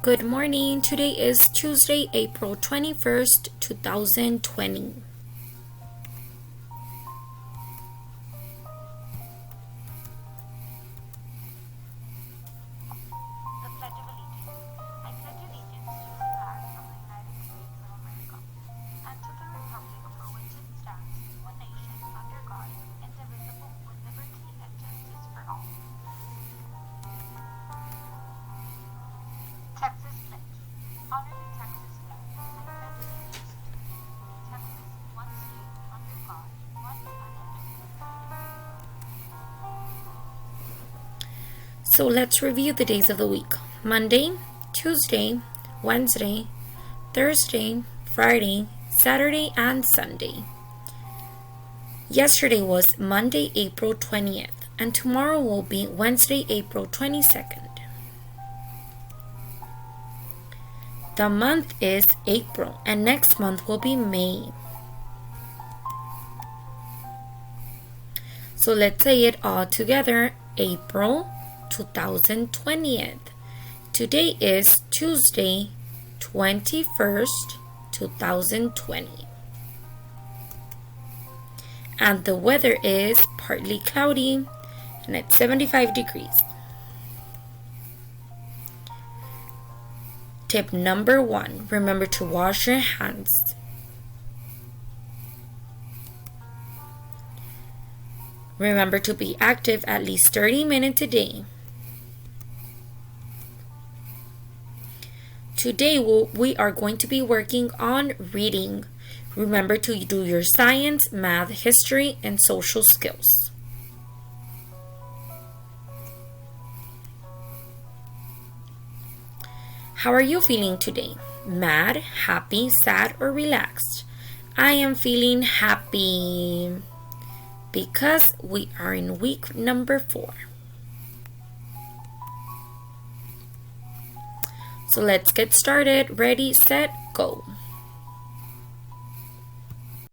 Good morning. Today is Tuesday, April 21st, 2020. The Pledge of Allegiance. I pledge allegiance to the flag of the United States of America and to the republic for which it stands, one nation, under God, indivisible, with liberty and justice for all. Texas Pledge. Honor the Texas flag. I pledge allegiance to it. Texas, one state, under God, one unindivisible. So let's review the days of the week. Monday, Tuesday, Wednesday, Thursday, Friday, Saturday, and Sunday. Yesterday was Monday, April 20th, and tomorrow will be Wednesday, April 22nd. The month is April, and next month will be May. So let's say it all together. April 2020. Today is Tuesday, 21st, 2020. And the weather is partly cloudy and it's 75 degrees. Tip number 1, remember to wash your hands. Remember to be active at least 30 minutes a day. Today we are going to be working on reading. Remember to do your science, math, history, and social skills. How are you feeling today? Mad, happy, sad, or relaxed? I am feeling happy because we are in week number 4. So let's get started. Ready, set, go.